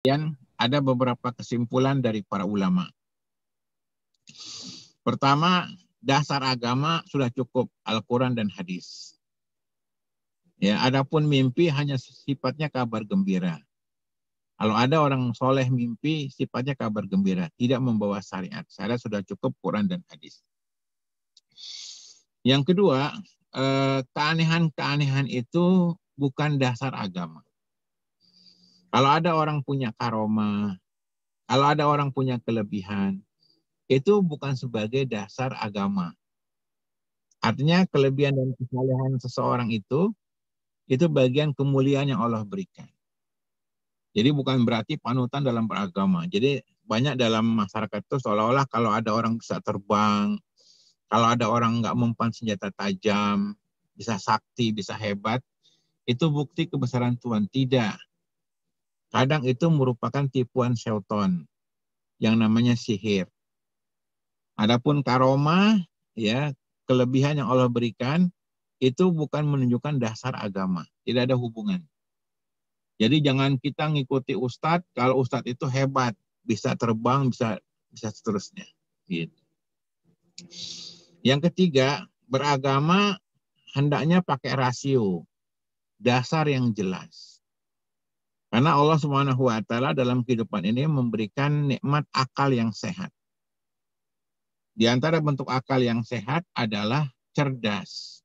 Kemudian ada beberapa kesimpulan dari para ulama. Pertama, dasar agama sudah cukup Al-Quran dan hadis. Ya, adapun mimpi hanya sifatnya kabar gembira. Kalau ada orang soleh mimpi, sifatnya kabar gembira, tidak membawa syariat. Syariat sudah cukup Quran dan hadis. Yang kedua, keanehan-keanehan itu bukan dasar agama. Kalau ada orang punya karomah, kalau ada orang punya kelebihan, itu bukan sebagai dasar agama. Artinya kelebihan dan kesalehan seseorang itu bagian kemuliaan yang Allah berikan. Jadi bukan berarti panutan dalam beragama. Jadi banyak dalam masyarakat itu seolah-olah kalau ada orang bisa terbang, kalau ada orang nggak mempan senjata tajam, bisa sakti, bisa hebat, itu bukti kebesaran Tuhan. Tidak. Kadang itu merupakan tipuan syaitan yang namanya sihir. Adapun karomah, ya, kelebihan yang Allah berikan, itu bukan menunjukkan dasar agama. Tidak ada hubungan. Jadi jangan kita ngikuti ustadz, kalau ustadz itu hebat, bisa terbang, bisa seterusnya. Gitu. Yang ketiga, beragama hendaknya pakai rasio, dasar yang jelas. Karena Allah Subhanahu wa taala dalam kehidupan ini memberikan nikmat akal yang sehat. Di antara bentuk akal yang sehat adalah cerdas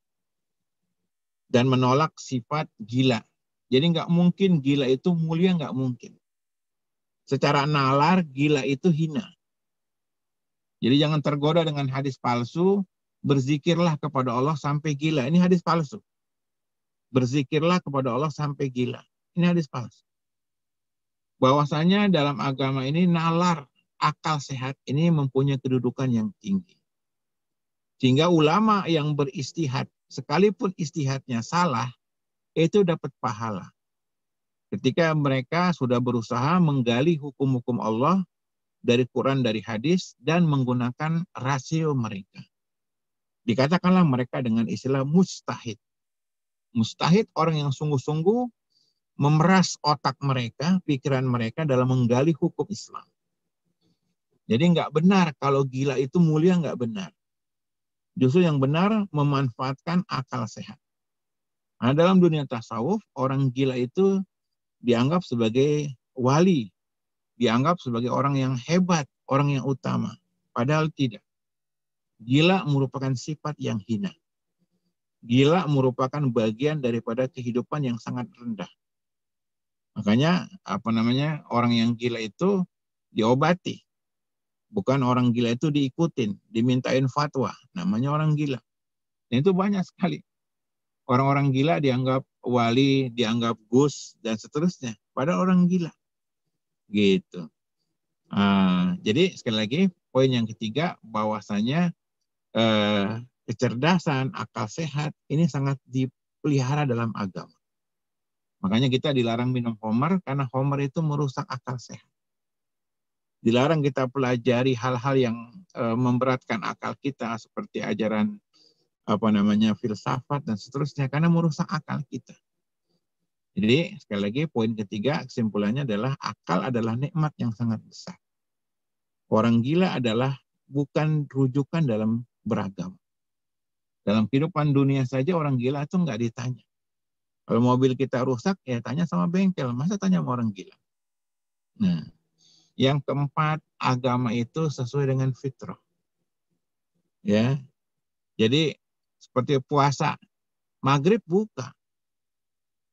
dan menolak sifat gila. Jadi nggak mungkin gila itu mulia, nggak mungkin. Secara nalar gila itu hina. Jadi jangan tergoda dengan hadis palsu, berzikirlah kepada Allah sampai gila. Ini hadis palsu. Berzikirlah kepada Allah sampai gila. Ini hadis palsu. Bahwasanya dalam agama ini nalar, akal sehat ini mempunyai kedudukan yang tinggi. Sehingga ulama yang beristihad, sekalipun istihadnya salah, itu dapat pahala. Ketika mereka sudah berusaha menggali hukum-hukum Allah dari Quran, dari hadis, dan menggunakan rasio mereka. Dikatakanlah mereka dengan istilah mustahid. Mustahid orang yang sungguh-sungguh memeras otak mereka, pikiran mereka dalam menggali hukum Islam. Jadi nggak benar kalau gila itu mulia, nggak benar. Justru yang benar memanfaatkan akal sehat. Nah, dalam dunia tasawuf, orang gila itu dianggap sebagai wali, dianggap sebagai orang yang hebat, orang yang utama. Padahal tidak. Gila merupakan sifat yang hina. Gila merupakan bagian daripada kehidupan yang sangat rendah. Makanya orang yang gila itu diobati. Bukan orang gila itu diikutin, dimintain fatwa. Namanya orang gila. Dan itu banyak sekali. Orang-orang gila dianggap wali, dianggap gus, dan seterusnya. Padahal orang gila. Gitu. Jadi sekali lagi, poin yang ketiga, bahwasanya kecerdasan, akal sehat, ini sangat dipelihara dalam agama. Makanya kita dilarang minum homer, karena homer itu merusak akal sehat. Dilarang kita pelajari hal-hal yang memberatkan akal kita, seperti ajaran filsafat dan seterusnya, karena merusak akal kita. Jadi sekali lagi poin ketiga kesimpulannya adalah akal adalah nikmat yang sangat besar. Orang gila adalah bukan rujukan dalam beragama. Dalam kehidupan dunia saja orang gila itu nggak ditanya. Kalau mobil kita rusak, ya tanya sama bengkel. Masa tanya sama orang gila? Nah, yang keempat, agama itu sesuai dengan fitrah. Ya, jadi seperti puasa, maghrib buka.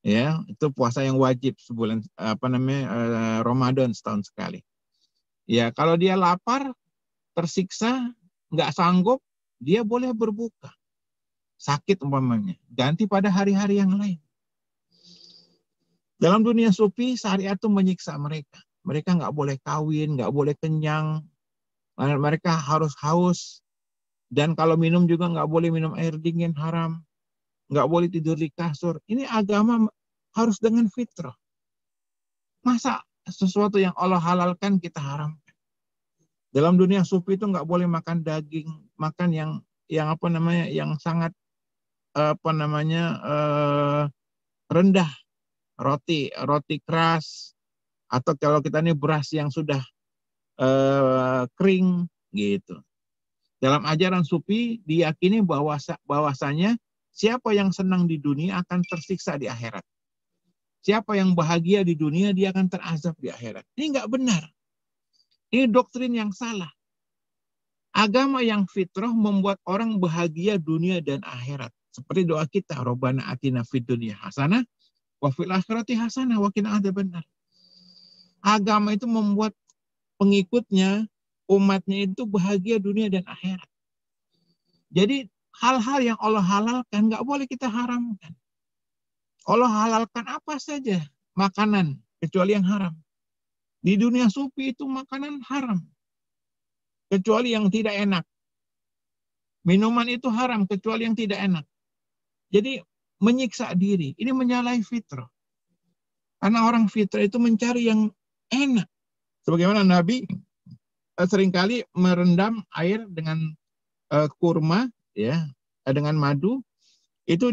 Ya, itu puasa yang wajib sebulan Ramadan setahun sekali. Ya, kalau dia lapar, tersiksa, nggak sanggup, dia boleh berbuka. Sakit umpamanya, ganti pada hari-hari yang lain. Dalam dunia sufi, syariat itu menyiksa mereka. Mereka nggak boleh kawin, nggak boleh kenyang, mereka harus haus. Dan kalau minum juga nggak boleh minum air dingin, haram. Nggak boleh tidur di kasur. Ini agama harus dengan fitrah. Masa sesuatu yang Allah halalkan kita haramkan? Dalam dunia sufi itu nggak boleh makan daging, makan yang sangat rendah, roti keras, Atau kalau kita ini beras yang sudah kering gitu. Dalam ajaran Sufi diyakini bahwasanya siapa yang senang di dunia akan tersiksa di akhirat. Siapa yang bahagia di dunia dia akan terazab di akhirat. Ini nggak benar. Ini doktrin yang salah. Agama yang fitrah membuat orang bahagia dunia dan akhirat. Seperti doa kita, Rabbana atina fid dunya hasanah wa fil akhirati hasanah wa qina adzabannar. Agama itu membuat pengikutnya, umatnya itu bahagia dunia dan akhirat. Jadi hal-hal yang Allah halalkan nggak boleh kita haramkan. Allah halalkan apa saja makanan kecuali yang haram. Di dunia Sufi itu makanan haram kecuali yang tidak enak. Minuman itu haram kecuali yang tidak enak. Jadi menyiksa diri, ini menyalahi fitrah. Karena orang fitrah itu mencari yang enak. Sebagaimana Nabi seringkali merendam air dengan kurma, ya, dengan madu, itu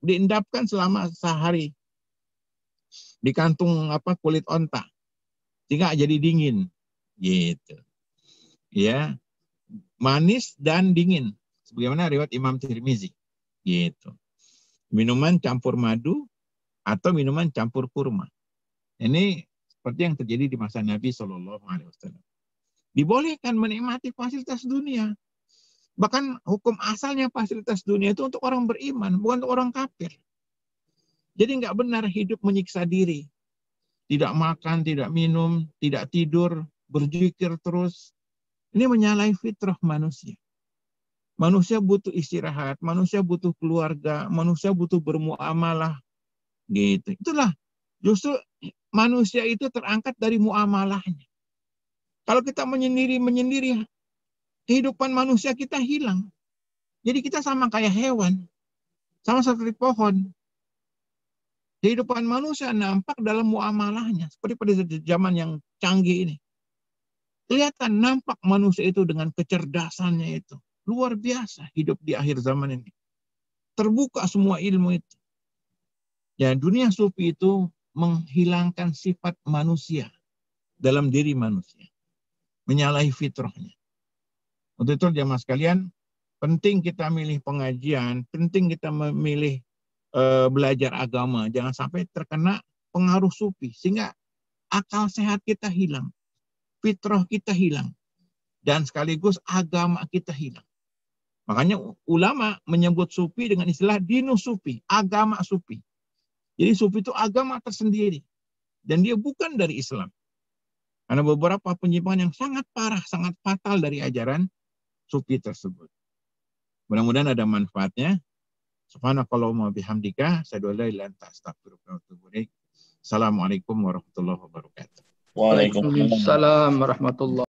diendapkan selama sehari di kantung kulit onta, sehingga jadi dingin, gitu, ya, manis dan dingin, sebagaimana riwayat Imam Tirmizi, gitu. Minuman campur madu atau minuman campur kurma. Ini seperti yang terjadi di masa Nabi Shallallahu Alaihi Wasallam. Dibolehkan menikmati fasilitas dunia. Bahkan hukum asalnya fasilitas dunia itu untuk orang beriman, bukan untuk orang kafir. Jadi nggak benar hidup menyiksa diri. Tidak makan, tidak minum, tidak tidur, berzikir terus. Ini menyalahi fitrah manusia. Manusia butuh istirahat, manusia butuh keluarga, manusia butuh bermuamalah. Gitu. Itulah justru manusia itu terangkat dari muamalahnya. Kalau kita menyendiri, kehidupan manusia kita hilang. Jadi kita sama kayak hewan, sama seperti pohon. Kehidupan manusia nampak dalam muamalahnya, seperti pada zaman yang canggih ini. Kelihatan nampak manusia itu dengan kecerdasannya itu. Luar biasa hidup di akhir zaman ini. Terbuka semua ilmu itu. Ya, dunia Sufi itu menghilangkan sifat manusia dalam diri manusia. Menyalahi fitrahnya. Untuk itu jamaah sekalian, penting kita milih pengajian, penting kita memilih belajar agama. Jangan sampai terkena pengaruh Sufi. Sehingga akal sehat kita hilang. Fitrah kita hilang. Dan sekaligus agama kita hilang. Makanya ulama menyebut Sufi dengan istilah dinus Sufi. Agama Sufi. Jadi Sufi itu agama tersendiri. Dan dia bukan dari Islam. Karena beberapa penyimpangan yang sangat parah, sangat fatal dari ajaran Sufi tersebut. Mudah-mudahan ada manfaatnya. Subhanakallahumma bihamdika, asyhadu an la ilaha illa anta, astaghfiruka wa atubu ilaik. Assalamualaikum warahmatullahi wabarakatuh. Waalaikumsalam warahmatullahi